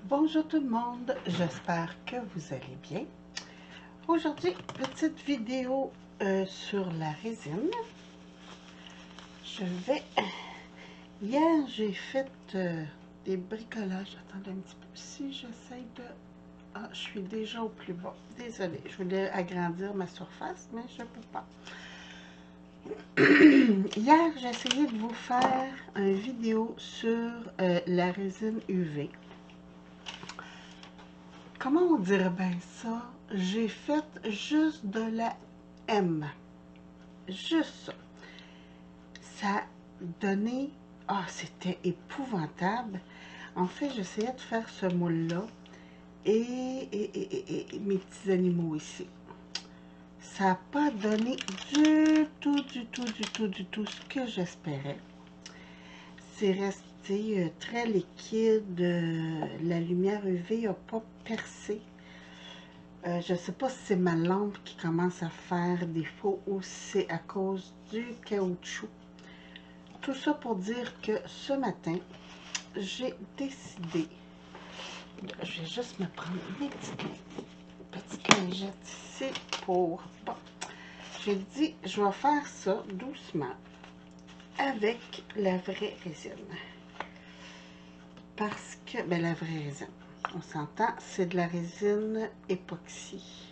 Bonjour tout le monde, j'espère que vous allez bien. Aujourd'hui, petite vidéo sur la résine. Hier, j'ai fait des bricolages. Attendez un petit peu. Si j'essaye de... Ah, je suis déjà au plus bas. Désolée, je voulais agrandir ma surface, mais je ne peux pas. Hier, j'ai essayé de vous faire une vidéo sur la résine UV. Comment on dirait bien ça? J'ai fait juste de la M. Juste ça. Ça a donné... Ah, c'était épouvantable. En fait, j'essayais de faire ce moule-là et mes petits animaux ici. Ça n'a pas donné du tout ce que j'espérais. C'est resté très liquide. La lumière UV n'a pas percé. Je ne sais pas si c'est ma lampe qui commence à faire défaut ou si c'est à cause du caoutchouc. Tout ça pour dire que ce matin, j'ai décidé... Je vais juste me prendre mes petites lingettes ici pour... Bon, j'ai dit, je vais faire ça doucement avec la vraie résine. Parce que, ben la vraie résine, on s'entend, c'est de la résine époxy.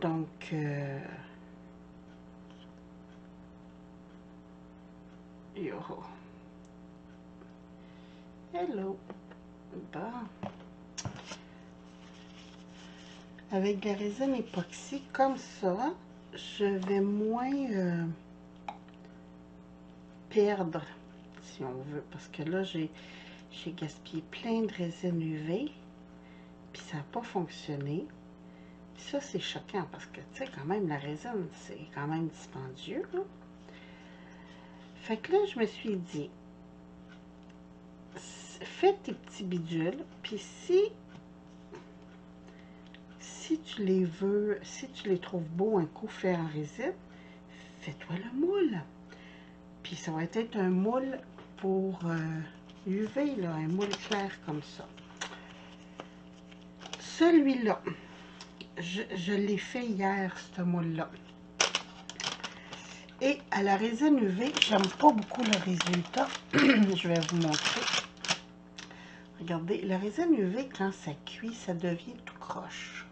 Donc, yo. Hello. Bon. Avec de la résine époxy, comme ça, je vais moins perdre, si on veut. Parce que là, j'ai gaspillé plein de résine UV. Puis ça n'a pas fonctionné. Puis ça, c'est choquant parce que, tu sais, quand même, la résine, c'est quand même dispendieux, là. Fait que là, je me suis dit, fais tes petits bidules, puis si tu les veux, si tu les trouves beaux un coup fait en résine, fais-toi le moule. Puis ça va être un moule pour UV, là, un moule clair comme ça. Celui-là, je l'ai fait hier, ce moule-là. Et à la résine UV, j'aime pas beaucoup le résultat. Je vais vous montrer. Regardez, la résine UV, quand ça cuit, ça devient tout croche.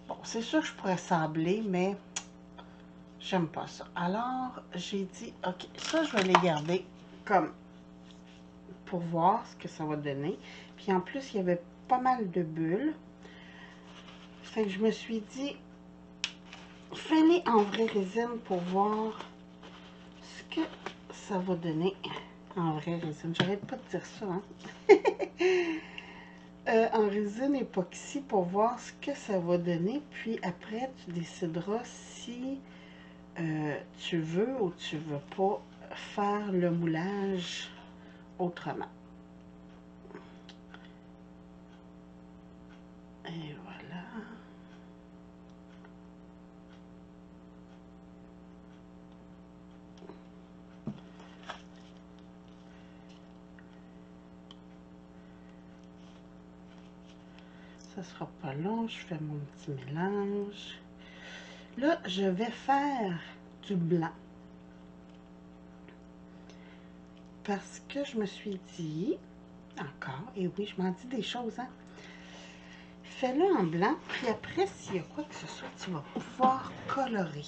Bon, c'est sûr que je pourrais sabler, mais j'aime pas ça. Alors, j'ai dit, ok, ça, je vais les garder comme pour voir ce que ça va donner. Puis en plus, il y avait pas mal de bulles. Fait que je me suis dit, fais-les en vraie résine pour voir ce que ça va donner en vraie résine. J'arrête pas de dire ça, hein? En résine époxy pour voir ce que ça va donner. Puis après, tu décideras si tu veux ou tu veux pas faire le moulage autrement. Et voilà. Ça sera pas long, je fais mon petit mélange. Là, je vais faire du blanc. Parce que je me suis dit, encore, et oui, je m'en dis des choses, hein. Fais-le en blanc, puis après, s'il y a quoi que ce soit, tu vas pouvoir colorer.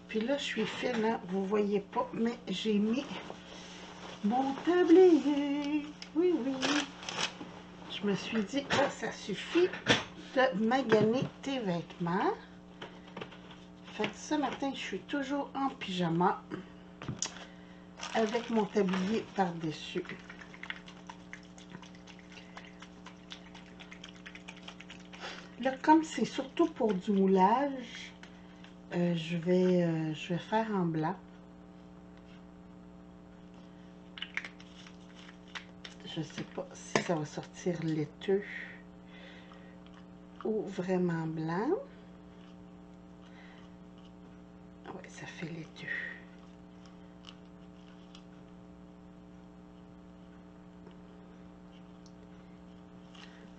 Puis là, je suis fine, hein, vous voyez pas, mais j'ai mis mon tablier. Oui, oui. Je me suis dit, oh, ça suffit de maganer tes vêtements. Fait que ce matin, je suis toujours en pyjama avec mon tablier par-dessus. Là, comme c'est surtout pour du moulage, je vais faire en blanc. Je sais pas si ça va sortir laiteux ou vraiment blanc. Oui, ça fait laiteux.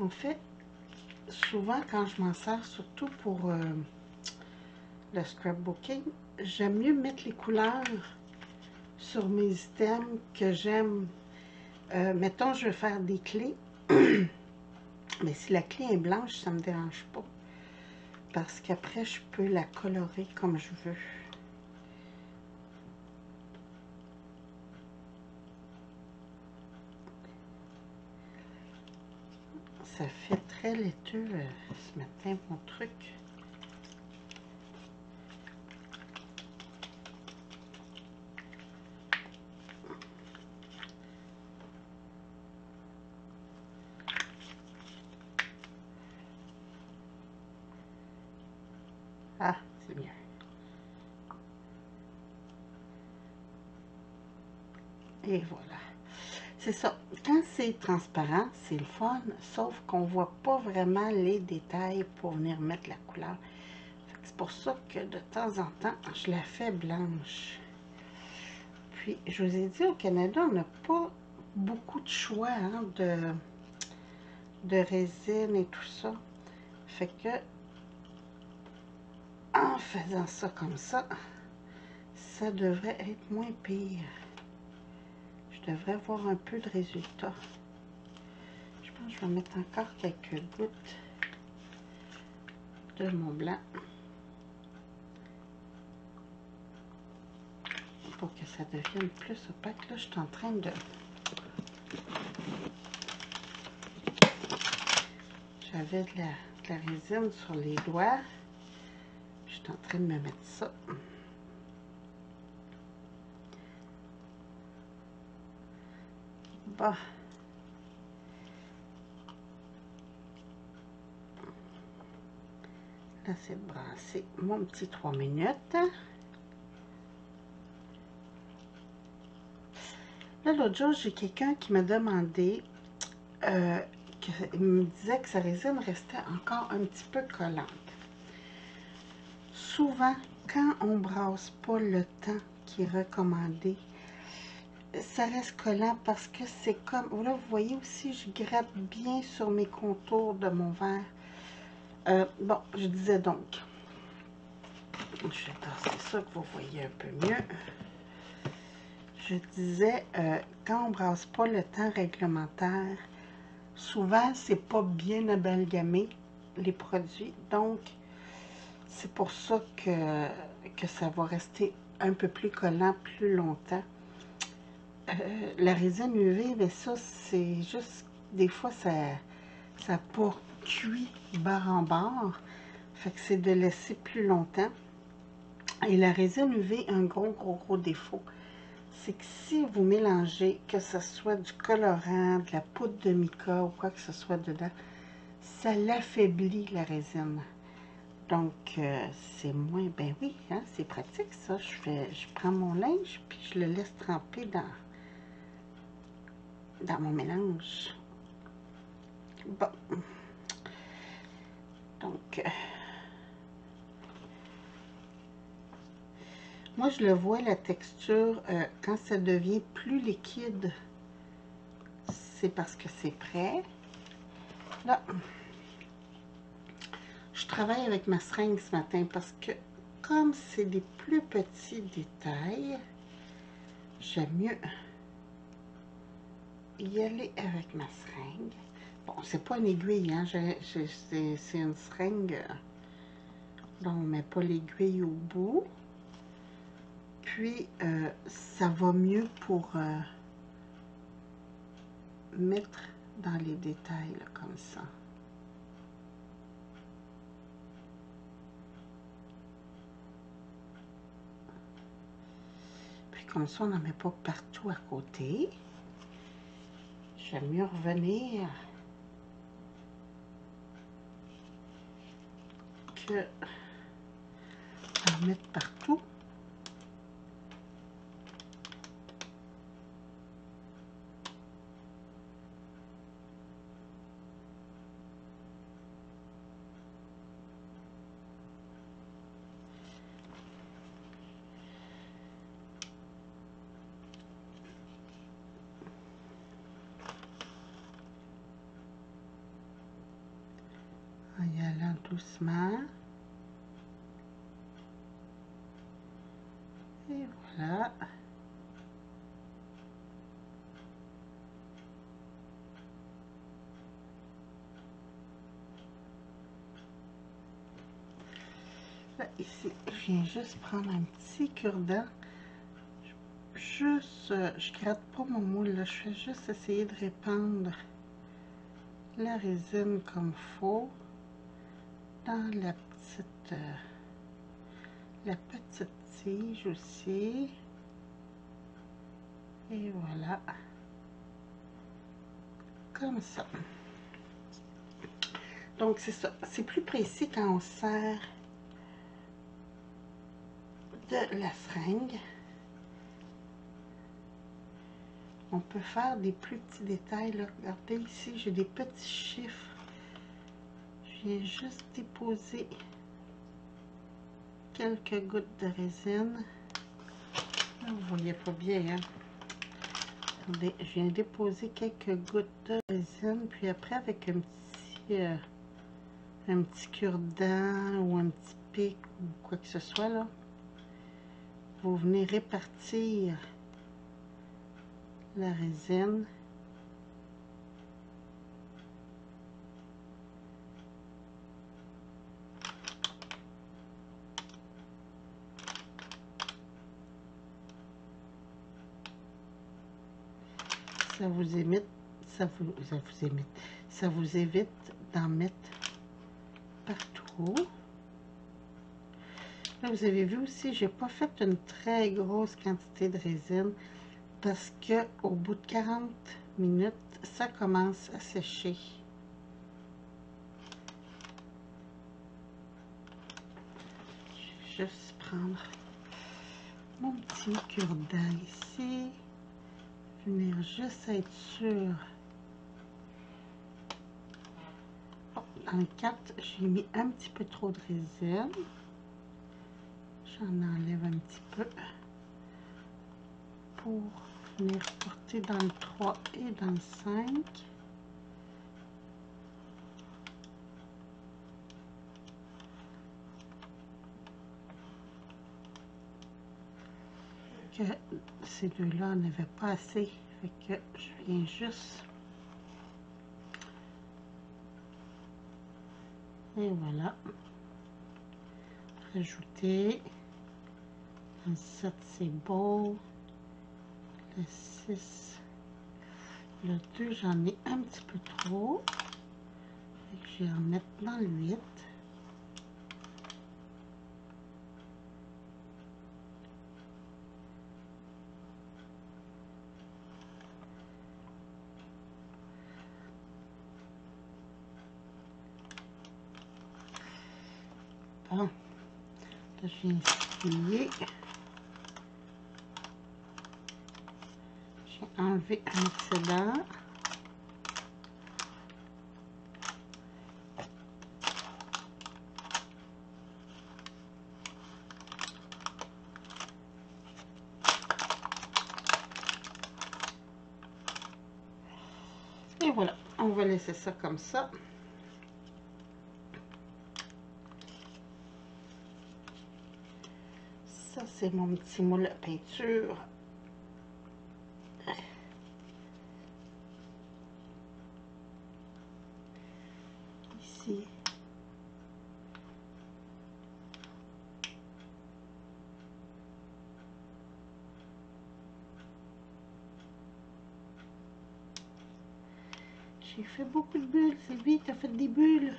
En fait, souvent quand je m'en sers, surtout pour le scrapbooking, j'aime mieux mettre les couleurs sur mes items que j'aime. Mettons, je veux faire des clés, mais si la clé est blanche, ça ne me dérange pas. Parce qu'après, je peux la colorer comme je veux. Ça fait très laiteux ce matin, mon truc. Ah, c'est bien. Et voilà. C'est ça. Quand c'est transparent, c'est le fun, sauf qu'on ne voit pas vraiment les détails pour venir mettre la couleur. C'est pour ça que de temps en temps, je la fais blanche. Puis, je vous ai dit, au Canada, on n'a pas beaucoup de choix hein, de résine et tout ça. Fait que, en faisant ça comme ça devrait être moins pire. Je devrais avoir un peu de résultat. Je pense que je vais mettre encore quelques gouttes de mon blanc pour que ça devienne plus opaque. Là, je suis en train de... J'avais de la résine sur les doigts. Je suis en train de me mettre ça. Bon. Là, c'est de brasser mon petit 3 minutes. Là, l'autre jour, j'ai quelqu'un qui m'a demandé, il me disait que sa résine restait encore un petit peu collante. Souvent, quand on brasse pas le temps qui est recommandé, ça reste collant parce que c'est comme, là, vous voyez aussi, je gratte bien sur mes contours de mon verre. Bon, je disais donc, je vais tasser ça que vous voyez un peu mieux. Je disais, quand on brasse pas le temps réglementaire, souvent, c'est pas bien amalgamé, les produits. Donc, c'est pour ça que ça va rester un peu plus collant plus longtemps. La résine UV, mais ça, c'est juste, des fois, ça n'a pas cuit barre en barre. Fait que c'est de laisser plus longtemps. Et la résine UV a un gros défaut. C'est que si vous mélangez, que ce soit du colorant, de la poudre de mica ou quoi que ce soit dedans, ça l'affaiblit la résine. Donc, c'est moins, ben oui, hein, c'est pratique ça. Je prends mon linge, puis je le laisse tremper dans mon mélange. Bon. Donc, moi, je le vois, la texture, quand ça devient plus liquide, c'est parce que c'est prêt. Là, je travaille avec ma seringue ce matin parce que, comme c'est des plus petits détails, j'aime mieux y aller avec ma seringue. Bon, c'est pas une aiguille, hein, c'est une seringue dont on met pas l'aiguille au bout. Puis, ça va mieux pour mettre dans les détails, là, comme ça. Puis, comme ça, on n'en met pas partout à côté. J'aime mieux revenir que en mettre partout. doucement. Et voilà. Là, ici, je viens juste prendre un petit cure-dent. Juste, je gratte pas mon moule, là, je vais juste essayer de répandre la résine comme faut dans la petite tige aussi. Et voilà, comme ça. Donc c'est ça, c'est plus précis quand on sert de la seringue. On peut faire des plus petits détails, là. Regardez ici, j'ai des petits chiffres. Je viens juste déposer quelques gouttes de résine. Là, vous voyez pas bien, hein? Regardez, je viens déposer quelques gouttes de résine, puis après avec un petit cure-dent ou un petit pic ou quoi que ce soit, là, vous venez répartir la résine. Ça vous évite, ça vous évite d'en mettre partout. Là, vous avez vu aussi, j'ai pas fait une très grosse quantité de résine parce que au bout de 40 minutes, ça commence à sécher. Je vais juste prendre mon petit cure-dent ici. Venir juste être sûr. Oh, dans le 4, j'ai mis un petit peu trop de résine. J'en enlève un petit peu pour venir porter dans le 3 et dans le 5. Que ces deux-là n'avaient pas assez. Fait que je viens juste. Et voilà. Rajouter. Le 7, c'est beau. Le 6. Le 2, j'en ai un petit peu trop. Fait que je vais en mettre dans le 8. Bon. Là, je viens essuyer. J'ai enlevé un excédent. Et voilà, on va laisser ça comme ça. Ça, c'est mon petit moule à peinture. Ici. J'ai fait beaucoup de bulles. Sylvie, t'as fait des bulles.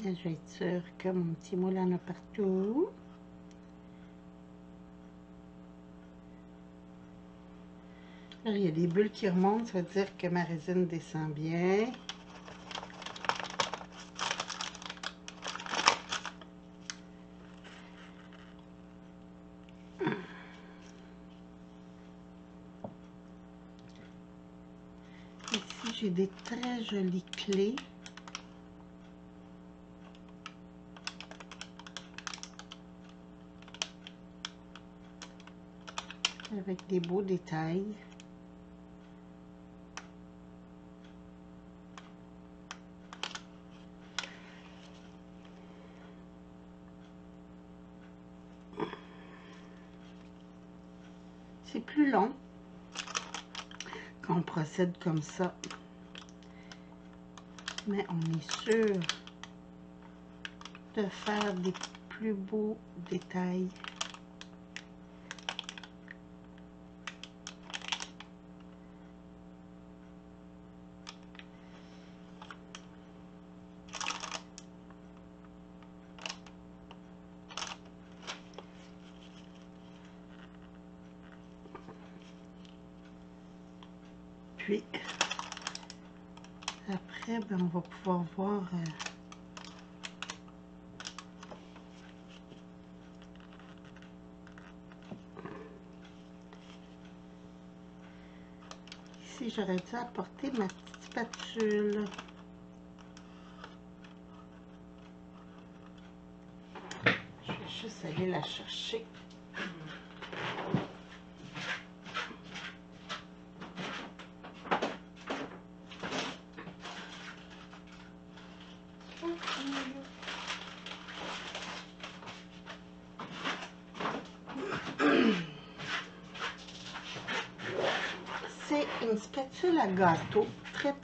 Là, je vais être sûre que mon petit moule en a partout. Là, il y a des bulles qui remontent, ça veut dire que ma résine descend bien. j'ai des très jolies clés. Avec des beaux détails. C'est plus long quand on procède comme ça, mais on est sûr de faire des plus beaux détails. Puis, après, ben, on va pouvoir voir ici, j'aurais dû apporter ma petite spatule. Je vais juste aller la chercher. C'est une spatule à gâteau, très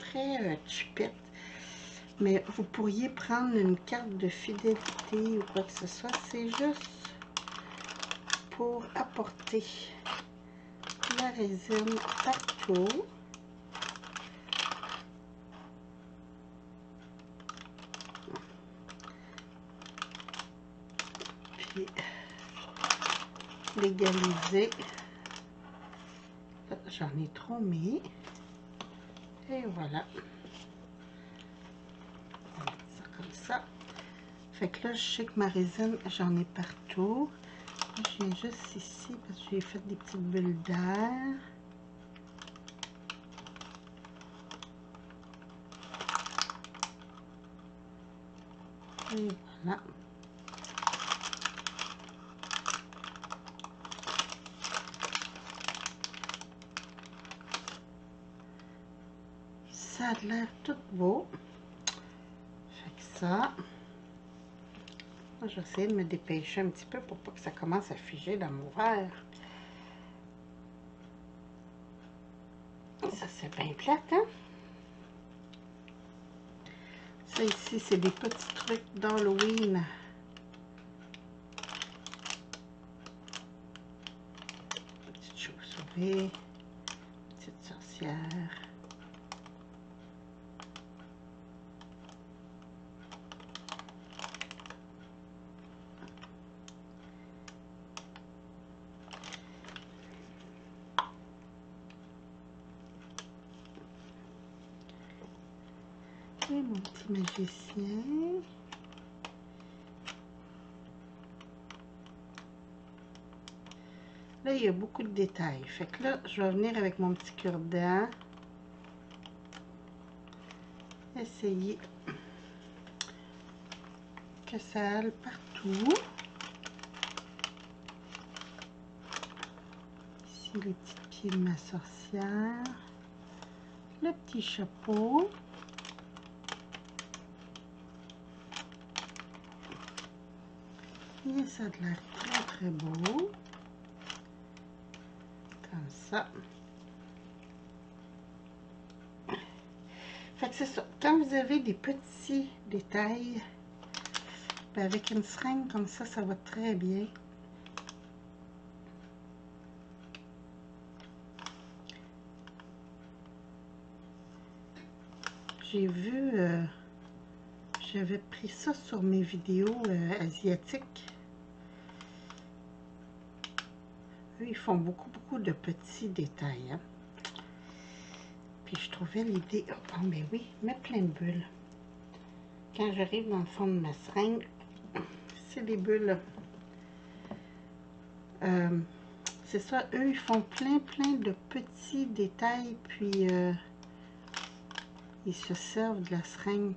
cheapette. Mais vous pourriez prendre une carte de fidélité ou quoi que ce soit. C'est juste pour apporter la résine partout. Puis l'égaliser. J'en ai trop mis. Et voilà. On va mettre ça comme ça. Fait que là, je sais que ma résine, j'en ai partout. Je viens juste ici parce que j'ai fait des petites bulles d'air. Et voilà. Ça a l'air tout beau. Fait que ça, je vais essayer de me dépêcher un petit peu pour pas que ça commence à figer dans mon verre. Ça, c'est bien plate, hein? Ça ici, c'est des petits trucs d'Halloween. Petite chauve-souris, petite sorcière. Et mon petit magicien. Là, il y a beaucoup de détails. Fait que là, je vais venir avec mon petit cure-dent. Essayer que ça aille partout. Ici, les petits pieds de ma sorcière. Le petit chapeau. Et ça a l'air très beau. Comme ça. Fait que c'est ça. Quand vous avez des petits détails, ben avec une seringue comme ça va très bien. J'ai vu, j'avais pris ça sur mes vidéos asiatiques. Eux, ils font beaucoup de petits détails. Hein. Puis je trouvais l'idée, oh ben oui, mettre plein de bulles. Quand j'arrive dans le fond de ma seringue, c'est des bulles. C'est ça, eux, ils font plein de petits détails, puis Ils se servent de la seringue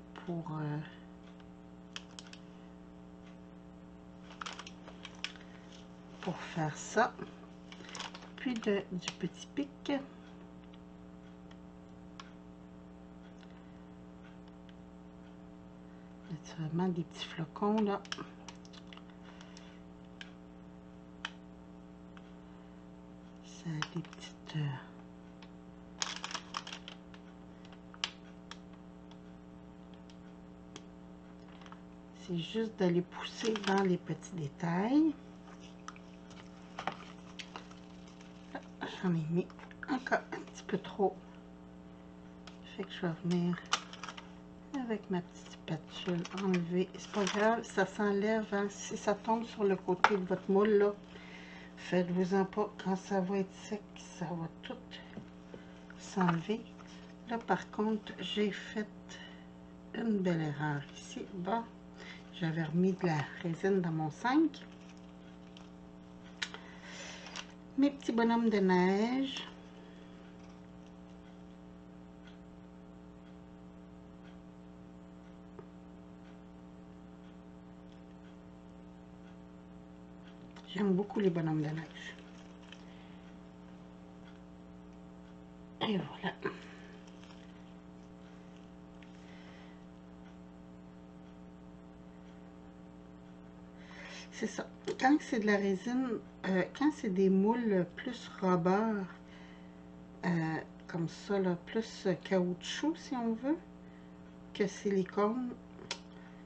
pour faire ça. Puis du petit pic. C'est vraiment des petits flocons là. Ça a des petites... C'est juste d'aller pousser dans les petits détails. J'en ai mis encore un petit peu trop. Fait que je vais venir avec ma petite spatule enlever. C'est pas grave, ça s'enlève. Hein? Si ça tombe sur le côté de votre moule, là, faites-vous-en pas. Quand ça va être sec, ça va tout s'enlever. Là, par contre, j'ai fait une belle erreur ici. Bon, j'avais remis de la résine dans mon 5. Mes petits bonhommes de neige. J'aime beaucoup les bonhommes de neige. Et voilà. C'est ça. Quand c'est de la résine, quand c'est des moules plus rubber, comme ça, là, plus caoutchouc, si on veut, que silicone,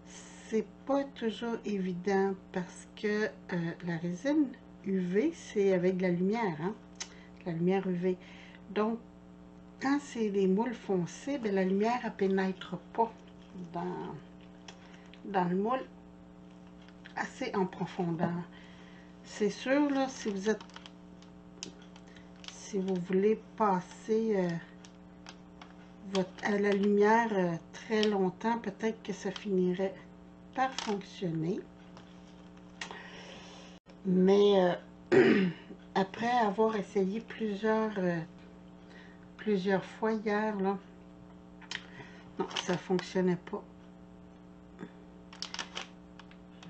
c'est pas toujours évident parce que la résine UV, c'est avec de la lumière, hein, la lumière UV. Donc, quand c'est des moules foncés, bien, la lumière ne pénètre pas dans le moule assez en profondeur. C'est sûr, là, si vous voulez passer à la lumière très longtemps, peut-être que ça finirait par fonctionner. Mais après avoir essayé plusieurs fois hier, là, non, ça fonctionnait pas.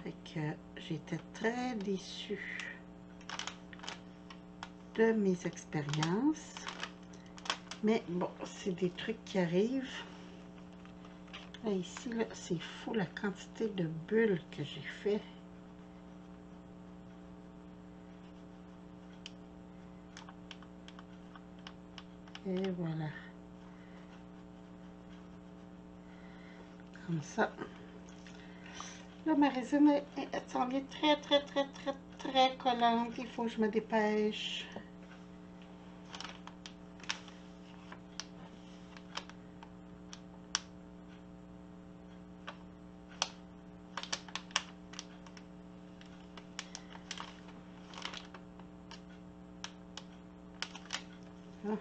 Fait que j'étais très déçue de mes expériences. Mais bon, c'est des trucs qui arrivent. Là, ici, là, c'est fou la quantité de bulles que j'ai fait. Et voilà. Comme ça. Là, ma résine, elle s'en vient très collante. Il faut que je me dépêche. Ah,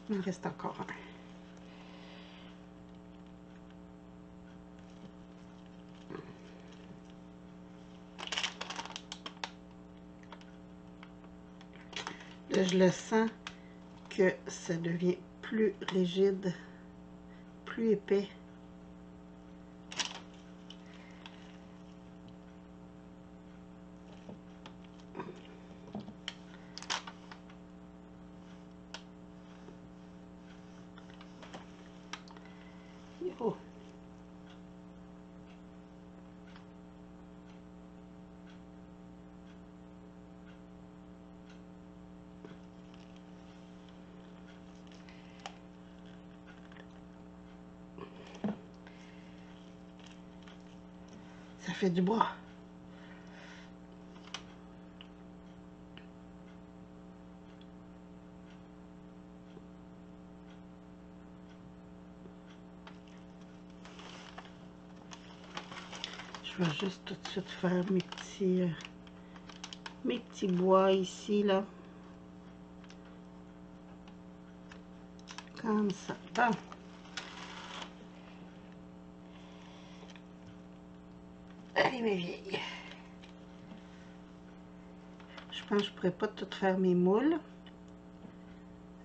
il me reste encore un. Là, je le sens que ça devient plus rigide, plus épais. Oh. Ça fait du bois. Je vais juste tout de suite faire mes petits bois ici, là. Comme ça. Bon. Allez, mes vieilles. Je pense que je ne pourrais pas tout faire mes moules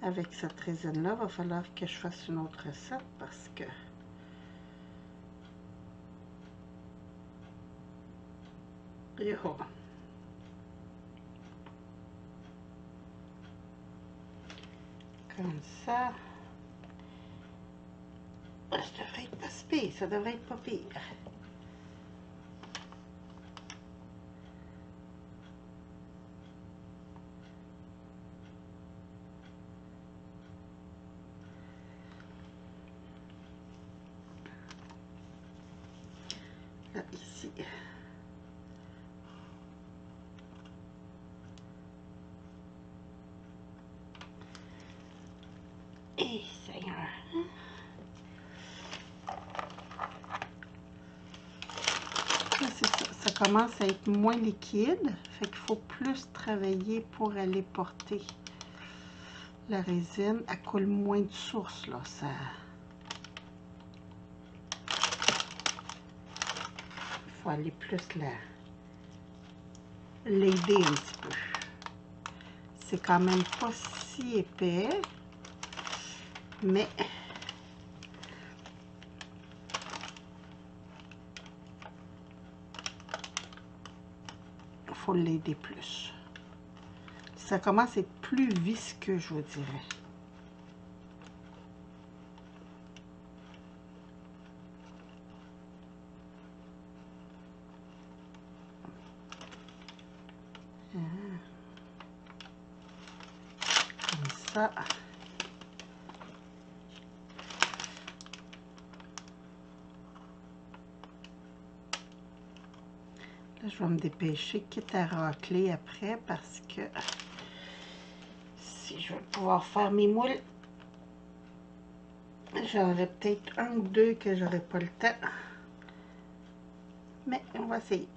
avec cette résine-là. Il va falloir que je fasse une autre recette parce que yo. Comme ça. Ça devrait être pas si pire, ça devrait être pas pire. Là, ici. Et Seigneur. C'est ça, ça commence à être moins liquide, fait qu'il faut plus travailler pour aller porter la résine. Elle coule moins de source, là, ça... Il faut aller plus l'aider un petit peu. C'est quand même pas si épais, mais... il faut l'aider plus. Ça commence à être plus visqueux, je vous dirais. Comme ça. Là, je vais me dépêcher, quitte à racler après, parce que si je veux pouvoir faire mes moules, j'aurais peut-être un ou deux que j'aurais pas le temps. Mais on va essayer.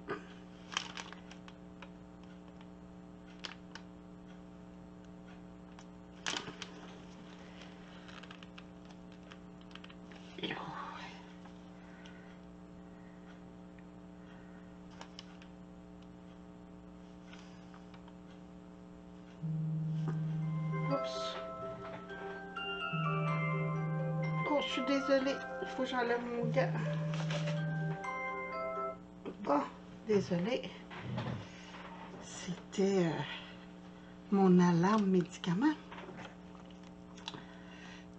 Oups. Oh, je suis désolée. Il faut que j'enlève mon gars. Bon, désolée. C'était mon alarme médicament.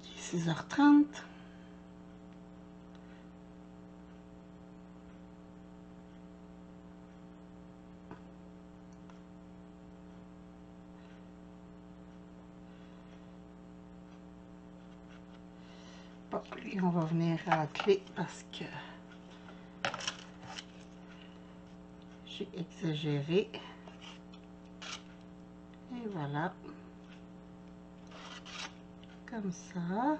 Il est 6h30. Bon, lui, on va venir racler parce que j'ai exagéré. Et voilà. Comme ça.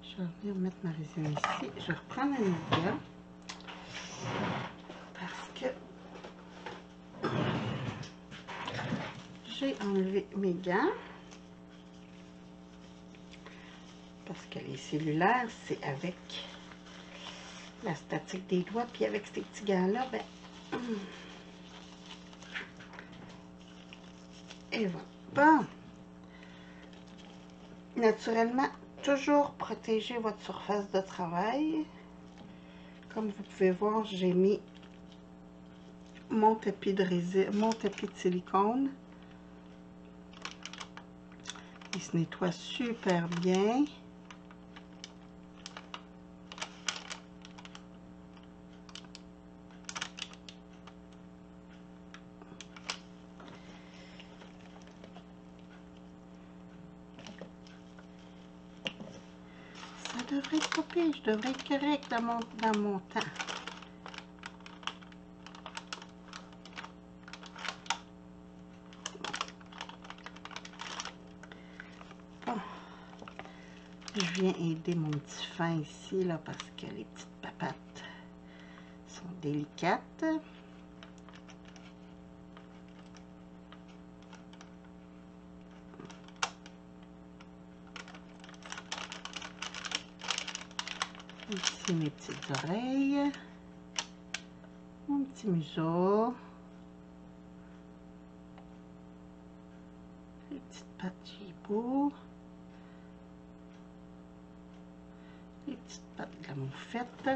Je vais venir mettre ma résine ici. Je vais reprendre un gant. Parce que j'ai enlevé mes gants. Parce que les cellulaires, c'est avec la statique des doigts. Puis avec ces petits gants-là, ben... Et voilà. Bon. Naturellement, toujours protéger votre surface de travail. Comme vous pouvez voir, j'ai mis mon tapis de résine, mon tapis de silicone. Il se nettoie super bien. Ça devrait être pas pire, je devrais être correct dans mon temps. Bon. Je viens aider mon petit fin ici, là, parce que les petites papates sont délicates. Ici, mes petites oreilles. Mon petit museau. Les petites pattes, j'y ai bout. Les petites pattes de la moufette.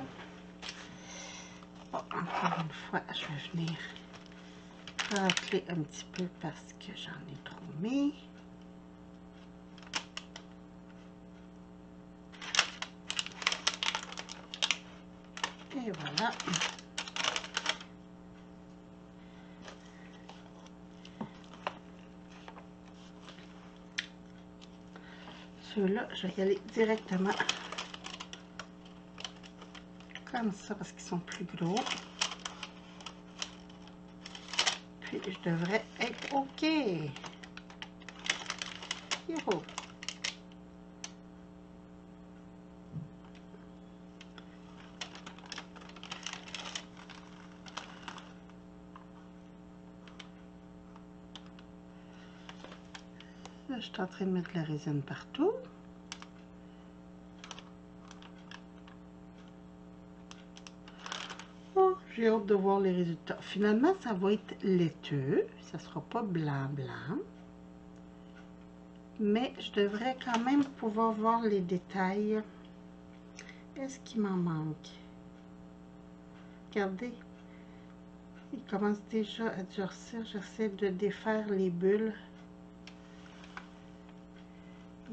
Bon, encore une fois, je vais venir racler un petit peu parce que j'en ai trop mis. Et voilà. Ceux-là, je vais y aller directement comme ça parce qu'ils sont plus gros. Puis je devrais être OK. Youhou. Là, je suis en train de mettre la résine partout. Oh, j'ai hâte de voir les résultats. Finalement, ça va être laiteux. Ça ne sera pas blanc-blanc. Mais je devrais quand même pouvoir voir les détails. Est-ce qu'il m'en manque? Regardez. Il commence déjà à durcir. J'essaie de défaire les bulles.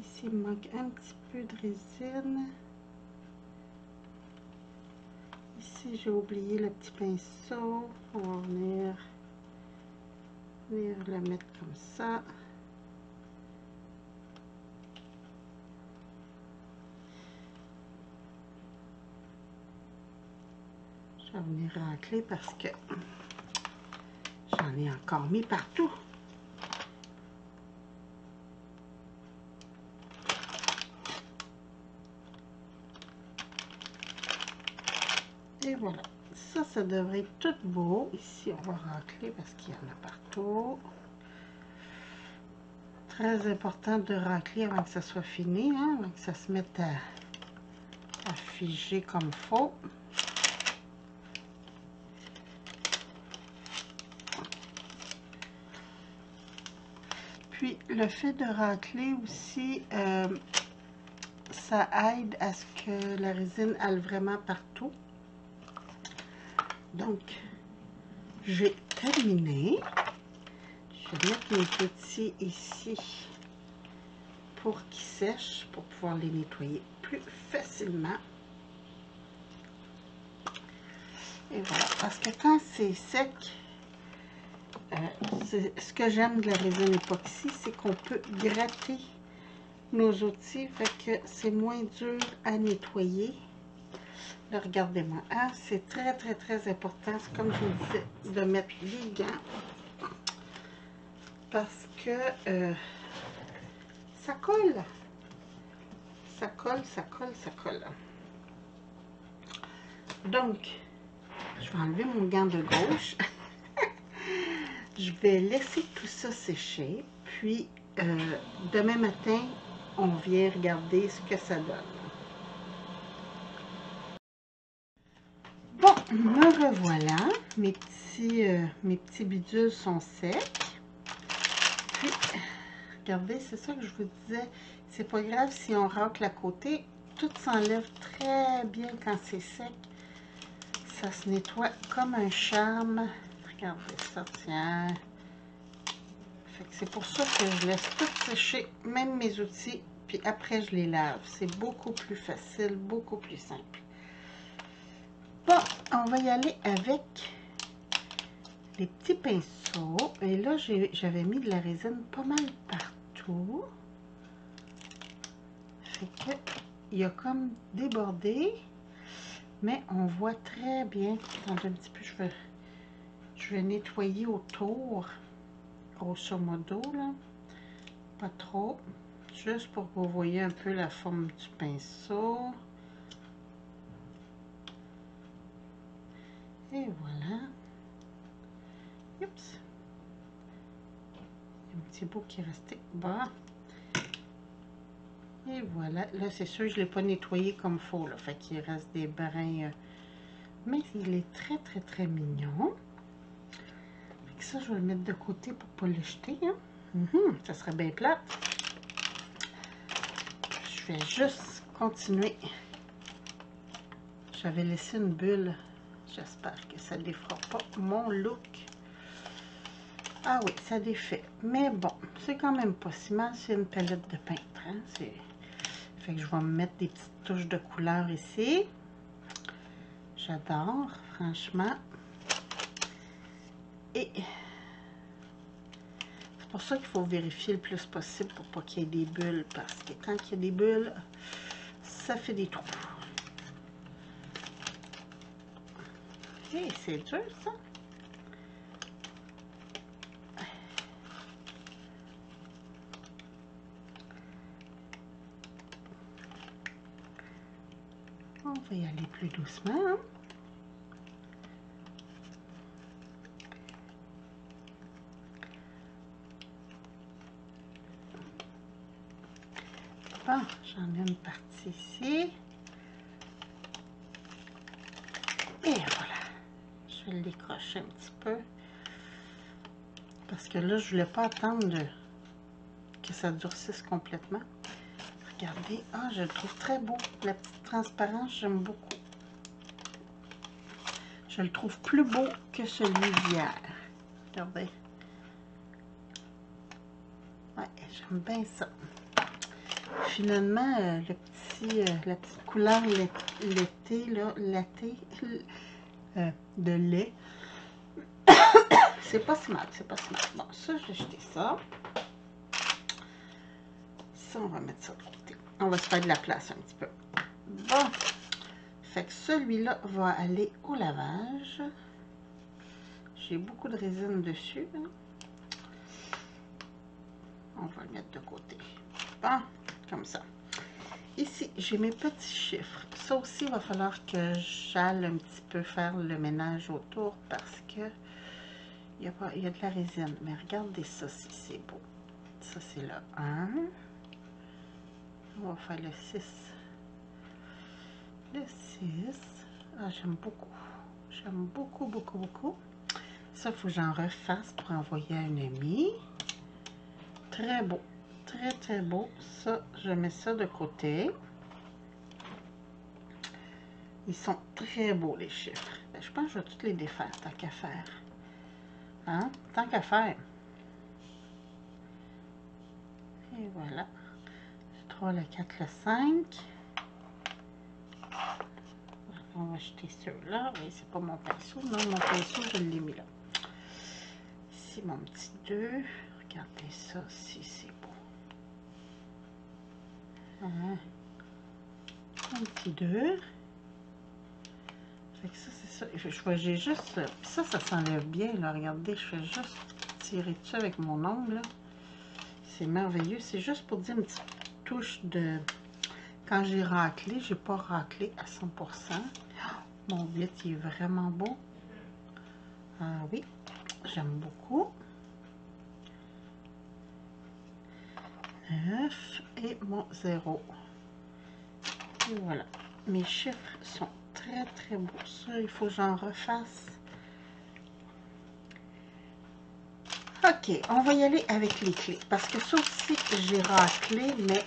Ici, il me manque un petit peu de résine. Ici, j'ai oublié le petit pinceau. On va venir le mettre comme ça. Je vais venir racler parce que j'en ai encore mis partout. Et voilà. Ça devrait être tout beau. Ici, on va racler parce qu'il y en a partout. Très important de racler avant que ça soit fini, hein, avant que ça se mette à figer comme il faut. Puis, le fait de racler aussi, ça aide à ce que la résine aille vraiment partout. Donc, j'ai terminé. Je vais mettre mes petits ici pour qu'ils sèchent, pour pouvoir les nettoyer plus facilement. Et voilà, parce que quand c'est sec, ce que j'aime de la résine époxy, c'est qu'on peut gratter nos outils, fait que c'est moins dur à nettoyer. Là, regardez-moi, hein, c'est très important, c'est comme je vous disais, de mettre les gants, parce que ça colle. Ça colle. Donc, je vais enlever mon gant de gauche. Je vais laisser tout ça sécher. Puis, demain matin, on vient regarder ce que ça donne. Bon, me revoilà. Mes petits bidules sont secs. Puis, regardez, c'est ça que je vous disais. C'est pas grave si on racle à côté. Tout s'enlève très bien quand c'est sec. Ça se nettoie comme un charme. Regardez ça, tiens. C'est pour ça que je laisse tout sécher, même mes outils. Puis après, je les lave. C'est beaucoup plus facile, beaucoup plus simple. Bon, on va y aller avec les petits pinceaux. Et là, j'avais mis de la résine pas mal partout. Fait que il a comme débordé. Mais on voit très bien. Attendez un petit peu, je vais nettoyer autour. Grosso modo, là. Pas trop. Juste pour que vous voyez un peu la forme du pinceau. Et voilà. Oups. Il y a un petit bout qui est resté bas. Et voilà. Là, c'est sûr, je ne l'ai pas nettoyé comme il faut. Là. Fait qu'il reste des brins. Mais il est très mignon. Fait que ça, je vais le mettre de côté pour ne pas le jeter. Hein. Ça serait bien plate. vais juste continuer. J'avais laissé une bulle. J'espère que ça ne défera pas mon look. Ah oui, ça défait. Mais bon, c'est quand même pas si mal. C'est une palette de peintre. Hein? Fait que je vais me mettre des petites touches de couleur ici. J'adore, franchement. Et c'est pour ça qu'il faut vérifier le plus possible pour pas qu'il y ait des bulles. Parce que quand il y a des bulles, ça fait des trous. Et c'est dur, ça. On va y aller plus doucement. Hein? Bon, j'en ai une partie ici. Et voilà. Je vais le décrocher un petit peu. Parce que là, je voulais pas attendre que ça durcisse complètement. Regardez. Ah, je le trouve très beau. La petite transparence, j'aime beaucoup. Je le trouve plus beau que celui d'hier. Regardez. Ouais, j'aime bien ça. Finalement, la petite couleur l'été, là, de lait, c'est pas si mal, c'est pas si mal. Bon, ça, je vais jeter ça. Ça, on va mettre ça de côté. On va se faire de la place un petit peu. Bon. Fait que celui-là va aller au lavage. J'ai beaucoup de résine dessus. Hein. On va le mettre de côté. Bon, comme ça. Ici, j'ai mes petits chiffres. Ça aussi, il va falloir que j'aille un petit peu faire le ménage autour parce que il y a de la résine. Mais regardez ça, si c'est beau. Ça, c'est le 1. On va faire le 6. Le 6. Ah, j'aime beaucoup. J'aime beaucoup, beaucoup, beaucoup. Ça, il faut que j'en refasse pour envoyer à une amie. Très beau. Très, très beau. Ça, je mets ça de côté. Ils sont très beaux, les chiffres. Ben, je pense que je vais tous les défaire, tant qu'à faire. Hein? Tant qu'à faire. Et voilà. Le 3, le 4, le 5. On va jeter ceux-là. Oui, c'est pas mon pinceau. Non, mon pinceau, je l'ai mis là. Ici, mon petit 2. Regardez ça, si c'est beau. Hein? Un petit 2. Fait que ça, c'est ça. J'ai juste... Ça s'enlève bien, là. Regardez, je fais juste tirer dessus avec mon ongle. C'est merveilleux. C'est juste pour dire une petite touche de... Quand j'ai raclé, j'ai pas raclé à 100%. Mon glitter, il est vraiment beau. Ah oui, j'aime beaucoup. 9 et mon 0. Et voilà. Mes chiffres sont très, très beaux. Ça, il faut que j'en refasse. Ok, on va y aller avec les clés. Parce que ça aussi, j'ai raclé, mais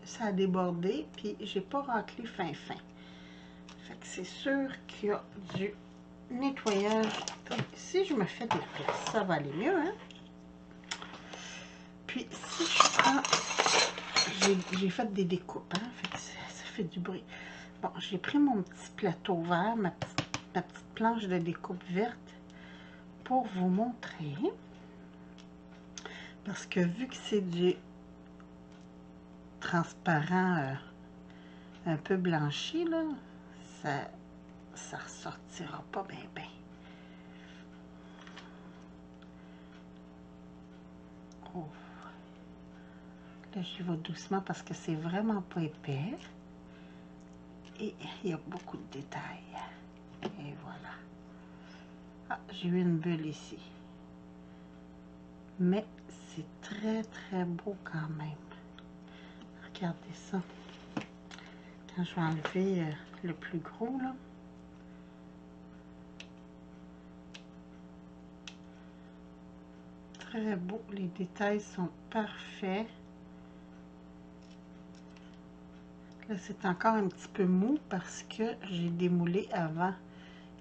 ça a débordé. Puis, j'ai pas raclé fin. Fait que c'est sûr qu'il y a du nettoyage. Si je me fais de la place, ça va aller mieux, hein? Puis, si je prends... J'ai fait des découpes, hein? Fait que ça fait du bruit. Bon, j'ai pris mon petit plateau vert, ma petite planche de découpe verte pour vous montrer. Parce que vu que c'est du transparent un peu blanchi, là, ça ressortira pas bien. Oh. Là, j'y vais doucement parce que c'est vraiment pas épais. Et il y a beaucoup de détails. Et voilà. Ah, j'ai eu une bulle ici. Mais c'est très, très beau quand même. Regardez ça. Quand je vais enlever le plus gros, là. Très beau. Les détails sont parfaits. Là, c'est encore un petit peu mou parce que j'ai démoulé avant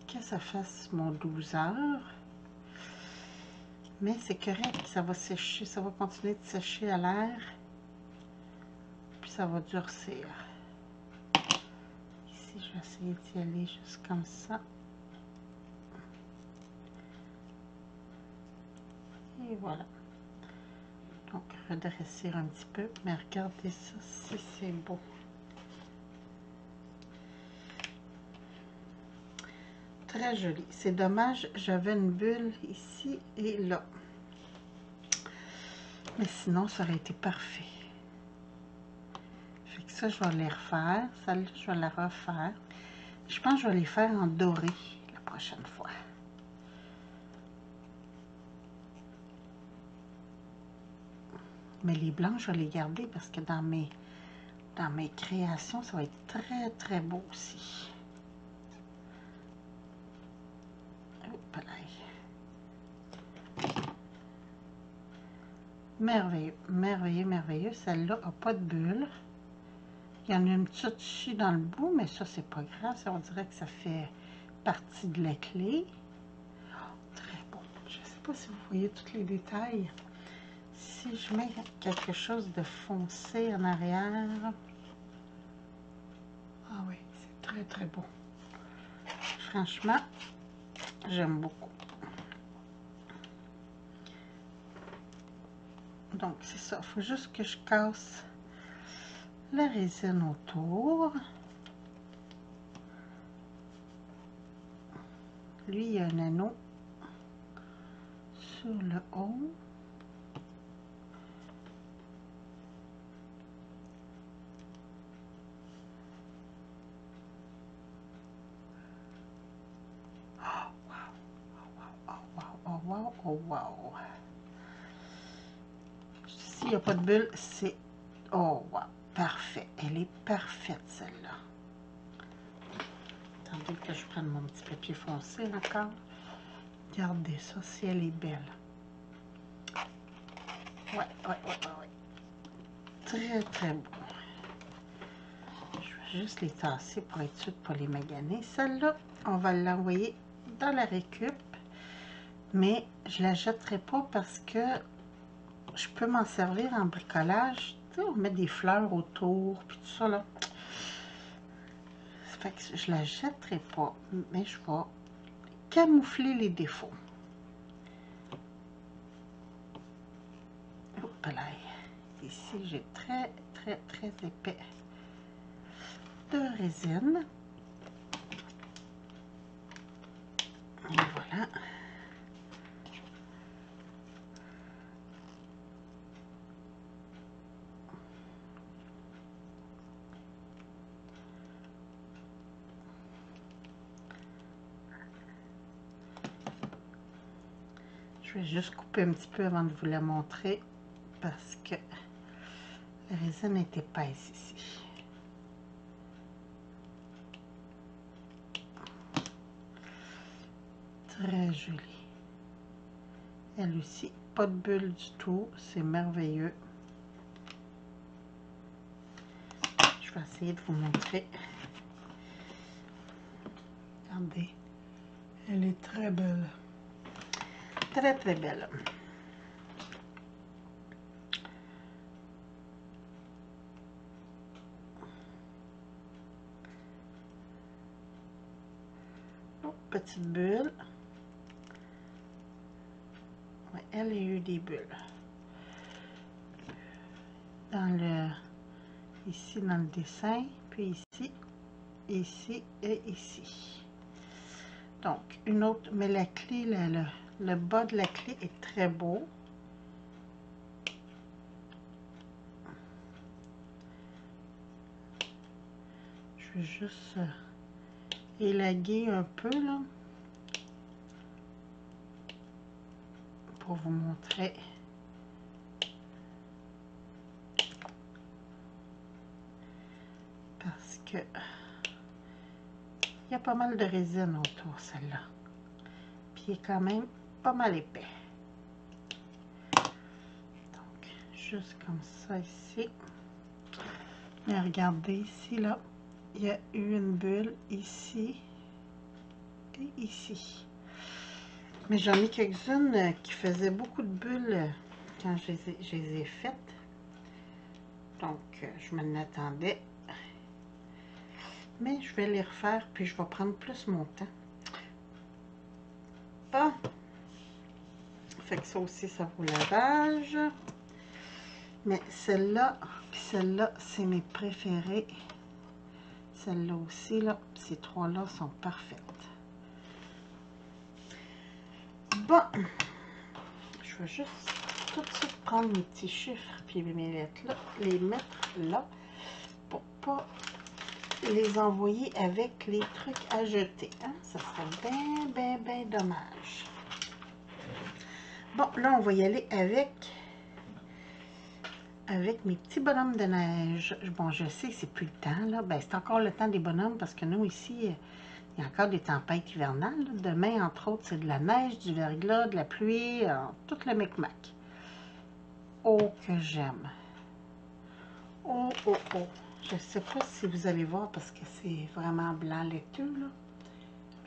que ça fasse mon 12 heures. Mais c'est correct, ça va sécher, ça va continuer de sécher à l'air. Puis ça va durcir. Ici, je vais essayer d'y aller juste comme ça. Et voilà. Donc, redresser un petit peu. Mais regardez ça, si c'est beau. Très joli. C'est dommage, j'avais une bulle ici et là. Mais sinon, ça aurait été parfait. Fait que ça, je vais les refaire. Celle-là, je vais la refaire. Je pense que je vais les faire en doré la prochaine fois. Mais les blancs, je vais les garder parce que dans mes créations, ça va être très, très beau aussi. Hop là. Merveilleux, merveilleux, merveilleux. Celle-là n'a pas de bulle. Il y en a une petite ici dans le bout, mais ça, c'est pas grave. Ça, on dirait que ça fait partie de la clé. Oh, très beau. Je ne sais pas si vous voyez tous les détails. Si je mets quelque chose de foncé en arrière... Ah oui, c'est très, très beau. Franchement, j'aime beaucoup. Donc, c'est ça. Il faut juste que je casse la résine autour. Lui, il y a un anneau sur le haut. Oh, wow! Oh, wow! Oh, wow! Oh, wow! S'il n'y a pas de bulle, c'est... Oh, wow! Parfait! Elle est parfaite, celle-là. Attendez que je prenne mon petit papier foncé encore. Regardez ça, si elle est belle. Ouais. Très, très beau. Je vais juste les tasser pour être sûr de ne pas les maganer. Celle-là, on va l'envoyer dans la récup. Mais je ne la jetterai pas parce que je peux m'en servir en bricolage. Tu sais, on met des fleurs autour, puis tout ça, là. Ça fait que je la jetterai pas, mais je vais camoufler les défauts. Hop là. Ici, j'ai très, très, très épais de résine. Et voilà. Je vais juste couper un petit peu avant de vous la montrer parce que la résine est épaisse ici. Très jolie. Elle aussi, pas de bulle du tout, c'est merveilleux. Je vais essayer de vous montrer. Regardez, elle est très belle. Très, très belle. Oh, petite bulle. Ouais, elle a eu des bulles. Ici dans le dessin, puis ici, ici et ici. Donc, une autre, mais la clé, le bas de la clé est très beau. Je vais juste élaguer un peu, là, pour vous montrer. Parce que il y a pas mal de résine autour, celle-là. Puis il est quand même pas mal épais. Donc, juste comme ça ici. Mais regardez ici, là, il y a eu une bulle ici et ici. Mais j'en ai quelques-unes qui faisaient beaucoup de bulles quand je les ai faites. Donc, je m'en attendais. Mais je vais les refaire, puis je vais prendre plus mon temps. Bon. Fait que ça aussi, ça vaut lavage. Mais celle-là, puis celle-là, c'est mes préférées. Celle-là aussi, là, ces trois-là sont parfaites. Bon. Je vais juste tout de suite prendre mes petits chiffres puis mes lettres là, les mettre là pour pas les envoyer avec les trucs à jeter. Hein? Ça serait bien dommage. Bon, là, on va y aller avec mes petits bonhommes de neige. Bon, je sais que c'est plus le temps, là. Ben, c'est encore le temps des bonhommes parce que nous, ici, il y a encore des tempêtes hivernales. Là. Demain, entre autres, c'est de la neige, du verglas, de la pluie, tout le micmac. Oh, que j'aime. Oh. Je ne sais pas si vous allez voir parce que c'est vraiment blanc laiteux, là.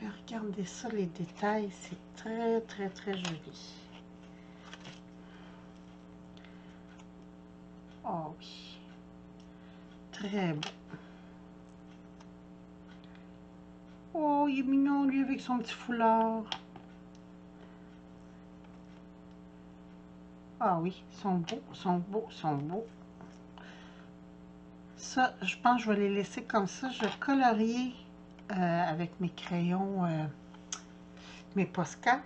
Mais regardez ça, les détails, c'est très joli. Oh oui. Très beau. Oh, il est mignon, lui, avec son petit foulard. Ah oui, ils sont beaux. Ça, je pense que je vais les laisser comme ça. Je vais colorier avec mes crayons, mes Posca,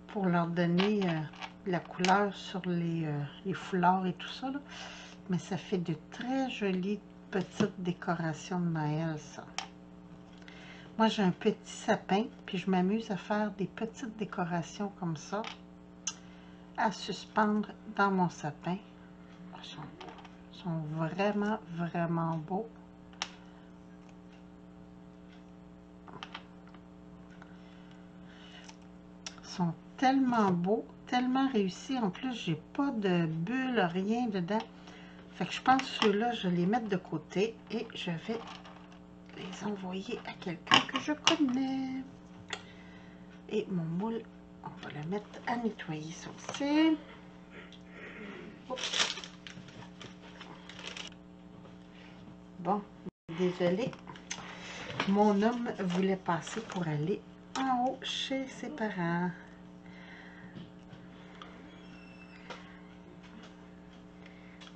pour leur donner la couleur sur les foulards et tout ça. Là. Mais ça fait de très jolies petites décorations de Noël, ça. Moi, j'ai un petit sapin, puis je m'amuse à faire des petites décorations comme ça, à suspendre dans mon sapin. Ils sont vraiment beaux. Ils sont tellement beaux, tellement réussis. En plus, j'ai pas de bulles, rien dedans. Fait que je pense que ceux-là, je vais les mettre de côté et je vais les envoyer à quelqu'un que je connais. Et mon moule, on va le mettre à nettoyer, ça aussi. Oups. Bon, désolé. Mon homme voulait passer pour aller en haut chez ses parents.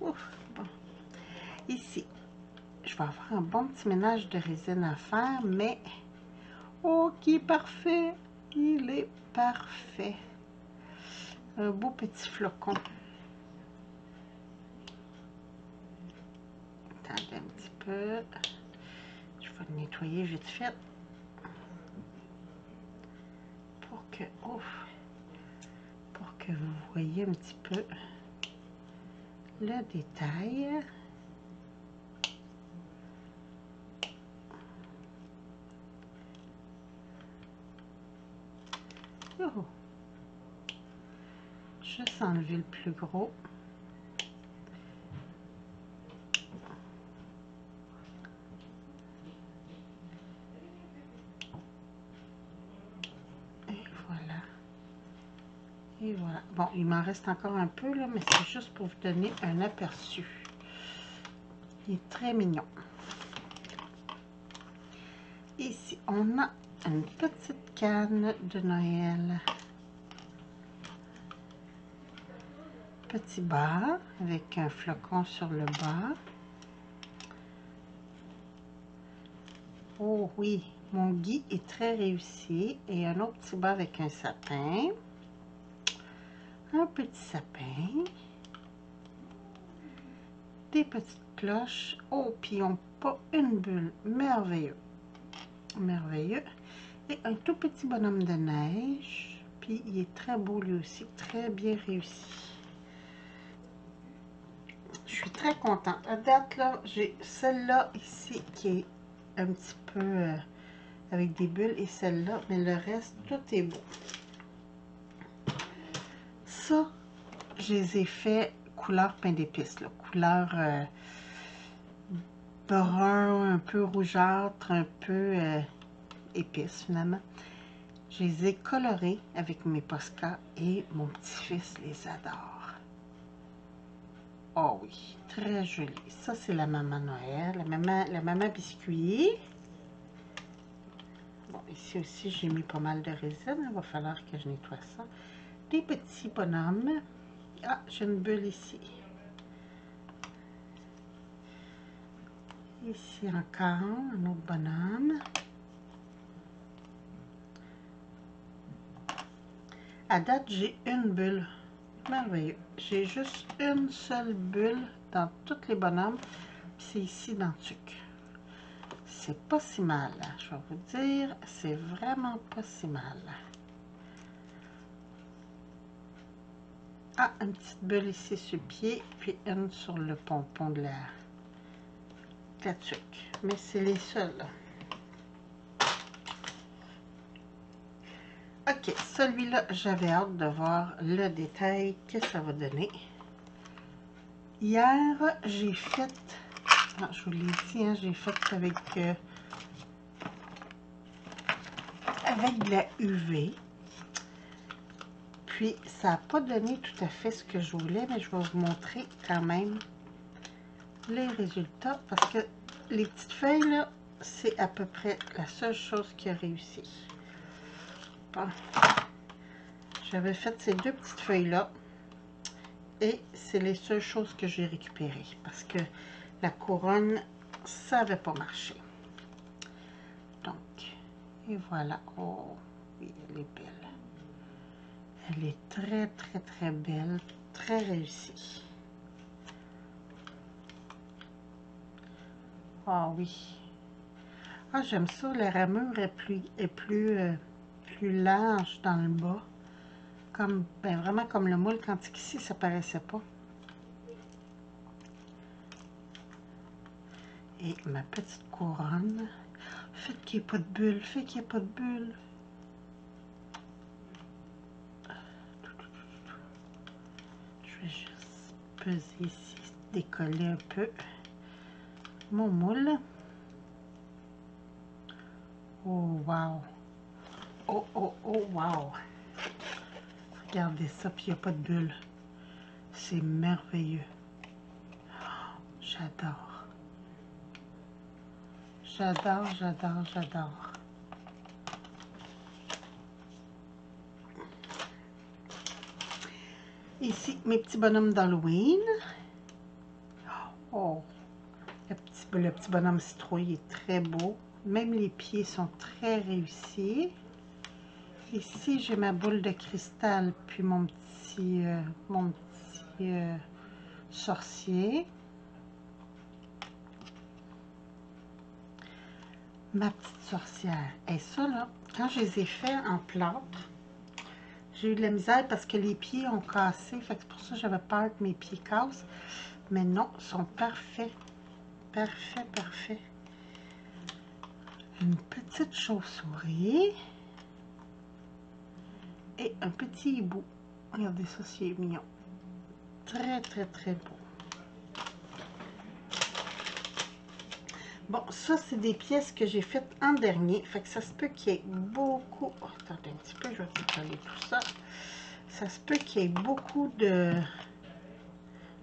Ouf, bon. Ici, je vais avoir un bon petit ménage de résine à faire, mais... Oh, qui est parfait! Il est parfait. Un beau petit flocon. Attendez un petit peu. Je vais le nettoyer vite fait. Pour que vous voyez un petit peu le détail. Oh. Juste enlever le plus gros. Et voilà. Bon, il m'en reste encore un peu, là, mais c'est juste pour vous donner un aperçu. Il est très mignon. Ici, on a une petite canne de Noël. Petit bas, avec un flocon sur le bas. Oh oui, mon gui est très réussi. Et un autre petit bas avec un sapin. Un petit sapin. Des petites cloches. Oh, puis ils n'ont pas une bulle. Merveilleux. Merveilleux. Et un tout petit bonhomme de neige. Puis il est très beau lui aussi. Très bien réussi. Je suis très contente. À date, là, j'ai celle-là ici qui est un petit peu avec des bulles et celle-là. Mais le reste, tout est beau. Ça, je les ai fait couleur pain d'épices, couleur brun, un peu rougeâtre, un peu épice finalement. Je les ai colorés avec mes Posca et mon petit-fils les adore. Oh oui, très joli. Ça, c'est la maman Noël, la maman biscuit. Bon, ici aussi, j'ai mis pas mal de résine. Il va falloir que je nettoie ça. Des petits bonhommes. Ah, j'ai une bulle ici. Ici encore, un autre bonhomme. À date, j'ai une bulle. Merveilleux. J'ai juste une seule bulle dans tous les bonhommes. C'est ici dans le truc. C'est pas si mal. Je vais vous dire, c'est vraiment pas si mal. Ah, une petite bulle ici sur le pied, puis une sur le pompon de la tuque. Mais c'est les seuls. Ok, celui-là, j'avais hâte de voir le détail que ça va donner. Hier, j'ai fait, je vous l'ai dit, hein, j'ai fait avec de la UV. Puis, ça n'a pas donné tout à fait ce que je voulais, mais je vais vous montrer quand même les résultats. Parce que les petites feuilles, là, c'est à peu près la seule chose qui a réussi. Bon. J'avais fait ces deux petites feuilles-là. Et c'est les seules choses que j'ai récupérées. Parce que la couronne, ça n'avait pas marché. Donc, et voilà. Oh, oui, elle est belle. Elle est très, très, très belle. Très réussie. Ah oui. Ah, j'aime ça. La ramure est plus large dans le bas. Comme, ben vraiment comme le moule, quand ici, ça paraissait pas. Et ma petite couronne. Faites qu'il n'y ait pas de bulle. Faites qu'il n'y ait pas de bulle. Je vais juste peser ici, décoller un peu mon moule. Oh, wow! Oh, oh, oh, wow! Regardez ça, puis il n'y a pas de bulle. C'est merveilleux. Oh, j'adore. J'adore, j'adore, j'adore. Ici, mes petits bonhommes d'Halloween. Oh, le petit bonhomme citrouille est très beau. Même les pieds sont très réussis. Ici, j'ai ma boule de cristal, puis mon petit sorcier. Ma petite sorcière. Et ça, là, quand je les ai faits en plâtre, j'ai eu de la misère parce que les pieds ont cassé. Fait que c'est pour ça que j'avais peur que mes pieds cassent. Mais non, ils sont parfaits. Parfait, parfait. Une petite chauve-souris. Et un petit hibou. Regardez ça, c'est mignon. Très, très, très beau. Bon, ça, c'est des pièces que j'ai faites en dernier. Fait que ça se peut qu'il y ait beaucoup... Oh, attendez un petit peu, je vais décoller tout ça. Ça se peut qu'il y ait beaucoup de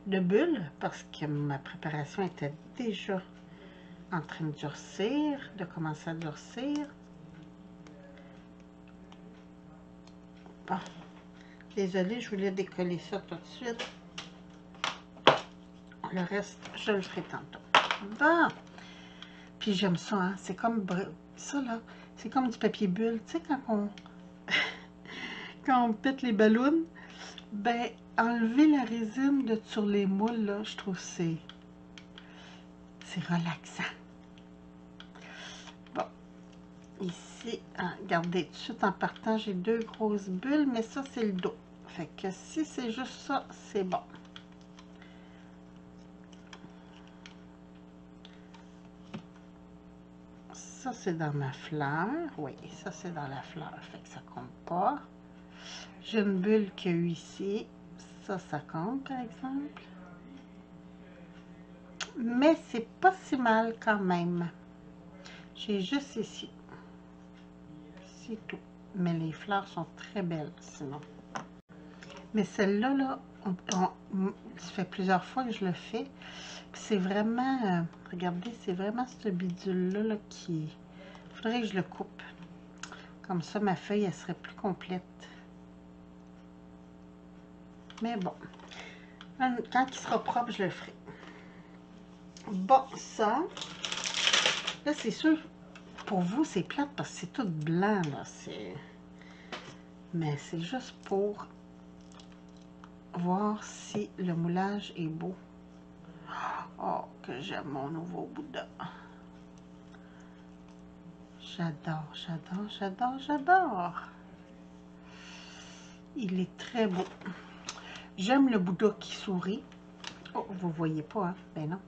bulles parce que ma préparation était déjà en train de durcir, de commencer à durcir. Bon, désolée, je voulais décoller ça tout de suite. Le reste, je le ferai tantôt. Bon, puis j'aime ça, hein? C'est comme ça là, c'est comme du papier bulle. Tu sais, quand on pète les ballons, ben, enlever la résine sur les moules, là, je trouve que c'est relaxant. Bon, ici, hein, regardez, tout de suite en partant, j'ai deux grosses bulles, mais ça, c'est le dos. Fait que si c'est juste ça, c'est bon. Ça, c'est dans ma fleur. Oui, ça, c'est dans la fleur. Fait que ça compte pas. J'ai une bulle qu'il y a eu ici. Ça compte, par exemple. mais c'est pas si mal quand même. J'ai juste ici. C'est tout. Mais les fleurs sont très belles, sinon. Mais celle-là, là, ça fait plusieurs fois que je le fais. C'est vraiment, regardez, c'est vraiment ce bidule-là là, qui... Il faudrait que je le coupe. Comme ça, ma feuille, elle serait plus complète. Mais bon, quand il sera propre, je le ferai. Bon, ça, là, c'est sûr, pour vous, c'est plate parce que c'est tout blanc, là. Mais c'est juste pour voir si le moulage est beau. Oh, que j'aime mon nouveau Bouddha. J'adore, j'adore, j'adore, j'adore. Il est très beau. J'aime le Bouddha qui sourit. Oh, vous voyez pas, hein? Ben non.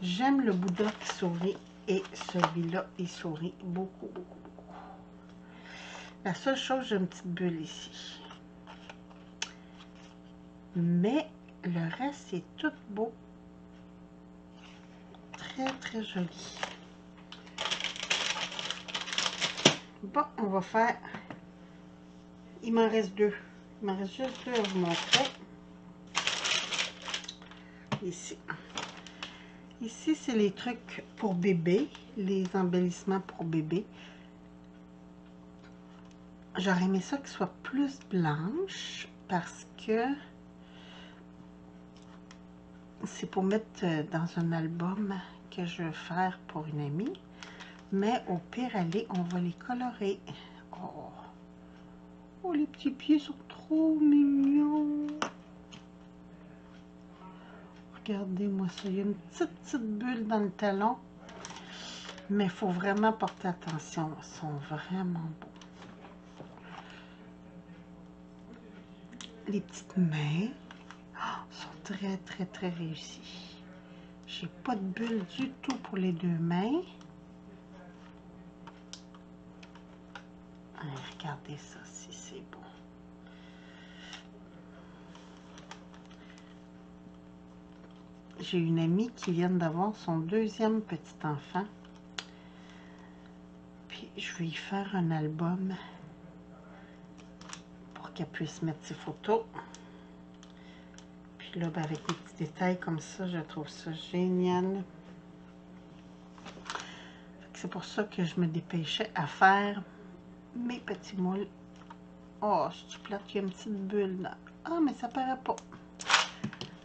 J'aime le Bouddha qui sourit et celui-là, il sourit beaucoup, beaucoup, beaucoup. La seule chose, j'ai une petite bulle ici. Mais le reste, c'est tout beau. Très, très joli. Bon, on va faire... Il m'en reste deux. Il m'en reste juste deux à vous montrer. Ici. Ici, c'est les trucs pour bébé. Les embellissements pour bébé. J'aurais aimé ça qu'il soit plus blanche parce que c'est pour mettre dans un album que je veux faire pour une amie. Mais au pire, allez, on va les colorer. Oh, oh les petits pieds sont trop mignons. Regardez-moi ça. Il y a une petite bulle dans le talon. Mais il faut vraiment porter attention. Ils sont vraiment beaux. Les petites mains sont très, très, très réussies. J'ai pas de bulle du tout pour les deux mains. Allez, regardez ça, si c'est beau. J'ai une amie qui vient d'avoir son deuxième petit enfant. Puis je vais y faire un album pour qu'elle puisse mettre ses photos. Puis là, ben, avec des petits détails comme ça, je trouve ça génial. C'est pour ça que je me dépêchais à faire mes petits moules. Oh, c'est plate, il y a une petite bulle là. Ah, mais ça paraît pas.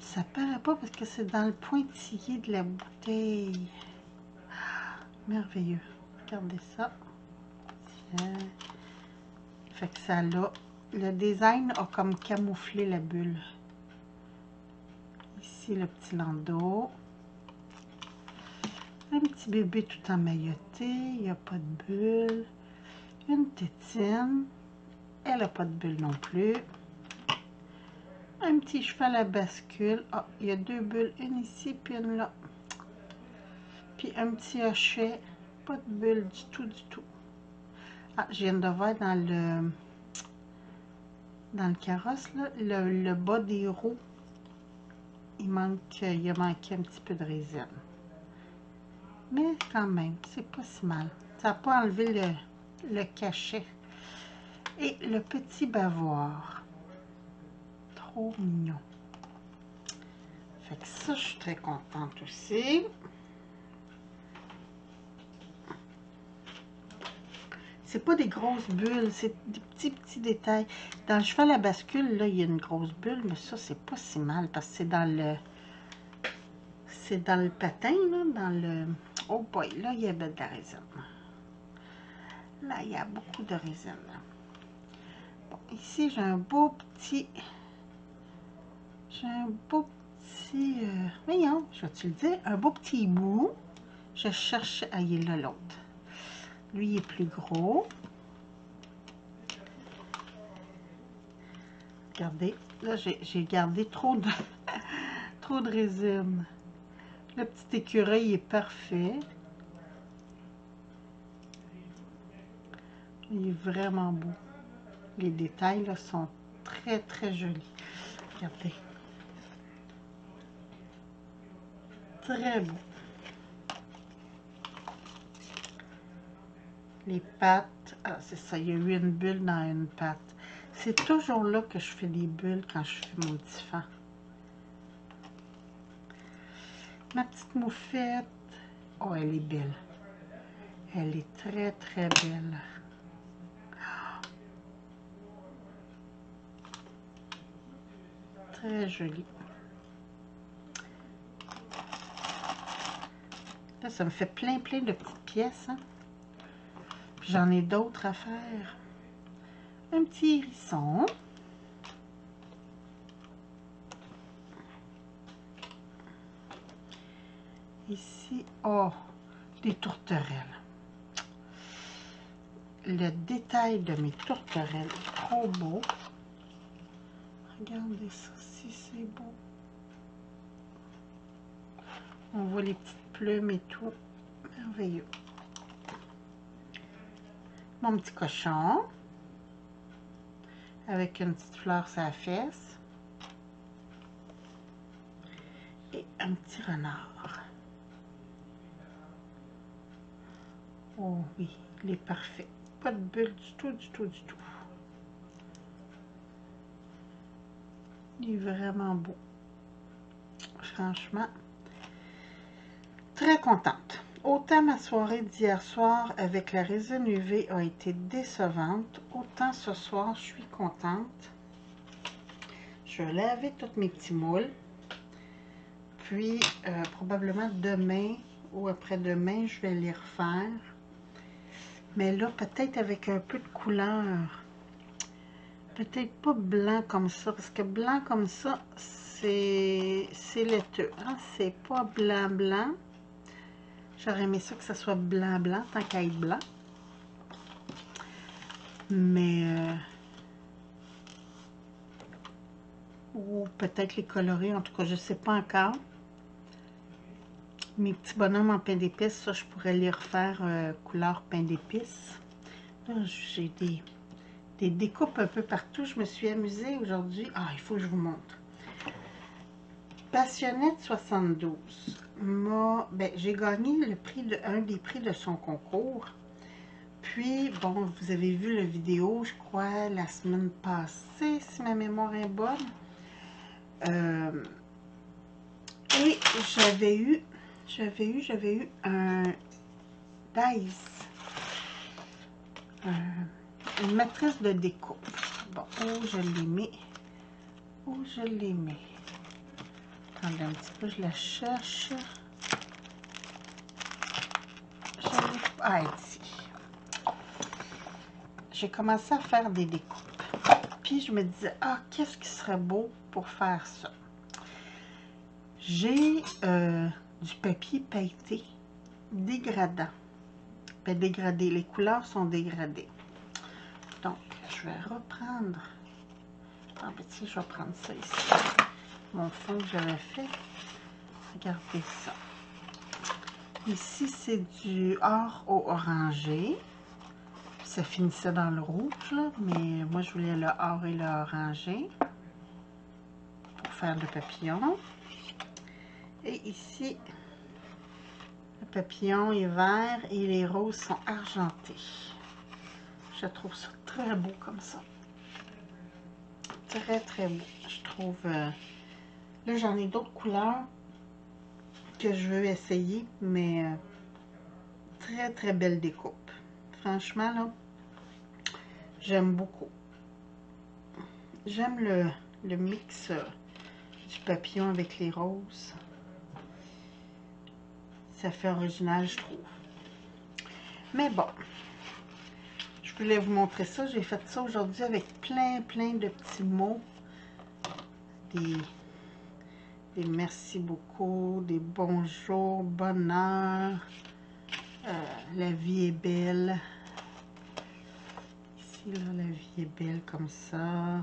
Ça paraît pas parce que c'est dans le pointillé de la bouteille. Merveilleux. Regardez ça. Tiens. Fait que ça là, le design a comme camouflé la bulle. Ici, le petit landau. Un petit bébé tout emmailloté. Il n'y a pas de bulle. Une tétine. Elle n'a pas de bulle non plus. Un petit cheval à bascule. Ah, il y a deux bulles. Une ici, puis une là. Puis un petit hochet. Pas de bulle du tout, du tout. Ah, je viens de voir dans le carrosse, là, le bas des roues, il a manqué un petit peu de résine. Mais quand même, c'est pas si mal. Ça n'a pas enlevé le cachet. Et le petit bavoir. Trop mignon. Fait que ça, je suis très contente aussi. C'est pas des grosses bulles, c'est des petits détails. Dans le cheval à bascule, là, il y a une grosse bulle, mais ça, c'est pas si mal parce que c'est dans le... C'est dans le patin, là, dans le... Oh boy, là, il y avait de la résine. Là, il y a beaucoup de résine. Bon, ici, j'ai un beau petit... Voyons, je vais-tu le dire? Un beau petit hibou. Je cherche... Ah, il est là, l'autre. Lui, il est plus gros. Regardez, là, j'ai gardé trop de... trop de résine. Le petit écureuil est parfait. Il est vraiment beau. Les détails là, sont très, très jolis. Regardez. Très beau. Les pattes, ah, c'est ça, il y a eu une bulle dans une patte. C'est toujours là que je fais des bulles quand je fais mon petit fan. Ma petite moufette, oh, elle est belle. Elle est très, très belle. Très jolie. Là, ça me fait plein de petites pièces. Hein? J'en ai d'autres à faire. Un petit hérisson. Ici, oh, des tourterelles. Le détail de mes tourterelles est trop beau. Regardez ça, si c'est beau. On voit les petites plumes et tout. Merveilleux. Mon petit cochon. Avec une petite fleur sur la fesse. Et un petit renard. Oh oui, il est parfait. Pas de bulle du tout, du tout, du tout. Il est vraiment beau. Franchement, très contente. Autant ma soirée d'hier soir avec la résine UV a été décevante, autant ce soir, je suis contente. Je vais laver tous mes petits moules. Puis, probablement demain ou après-demain, je vais les refaire. Mais là, peut-être avec un peu de couleur. Peut-être pas blanc comme ça, parce que blanc comme ça, c'est laiteux. Hein? C'est pas blanc. J'aurais aimé ça que ça soit blanc, tant qu'à être blanc. Mais... ou peut-être les colorer, en tout cas, je sais pas encore. Mes petits bonhommes en pain d'épices, ça, je pourrais les refaire couleur pain d'épices. Là, j'ai des découpes un peu partout. Je me suis amusée aujourd'hui. Ah, il faut que je vous montre. Passionnette 72. Ben, j'ai gagné le prix un des prix de son concours. Puis, bon, vous avez vu la vidéo, je crois, la semaine passée, si ma mémoire est bonne. Et j'avais eu un dice. Une matrice de découpe. Bon, où je l'ai mis? Où je l'ai mis? Attendez un petit peu, je la cherche. Ah, ici. J'ai commencé à faire des découpes. Puis je me disais, ah, qu'est-ce qui serait beau pour faire ça? J'ai du papier pailleté dégradant. Ben, dégradé, les couleurs sont dégradées. Donc, je vais reprendre. Ah, ben, tiens, je vais prendre ça ici. Mon fond que j'avais fait. Regardez ça. Ici, c'est du or au orangé. Ça finissait dans le rouge, là, mais moi, je voulais le or et le orangé pour faire le papillon. Et ici, le papillon est vert et les roses sont argentées. Je trouve ça très beau comme ça. Très, très beau. Je trouve... là, j'en ai d'autres couleurs que je veux essayer, mais très, très belle découpe. Franchement, là, j'aime beaucoup. J'aime le mix du papillon avec les roses. Ça fait original, je trouve. Mais bon, je voulais vous montrer ça. J'ai fait ça aujourd'hui avec plein de petits mots. Des merci beaucoup, des bonjours, bonheur, la vie est belle. Ici, là, la vie est belle comme ça.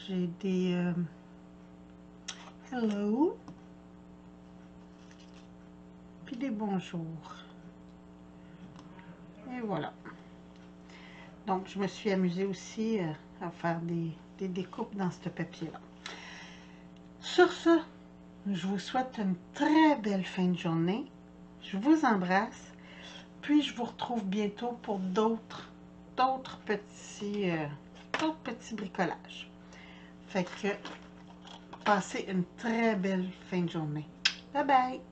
J'ai des hello. Puis des bonjours. Et voilà. Donc, je me suis amusée aussi à faire des découpes dans ce papier-là. Sur ce, Je vous souhaite une très belle fin de journée. Je vous embrasse. Puis, je vous retrouve bientôt pour d'autres petits bricolages. Fait que, passez une très belle fin de journée. Bye bye!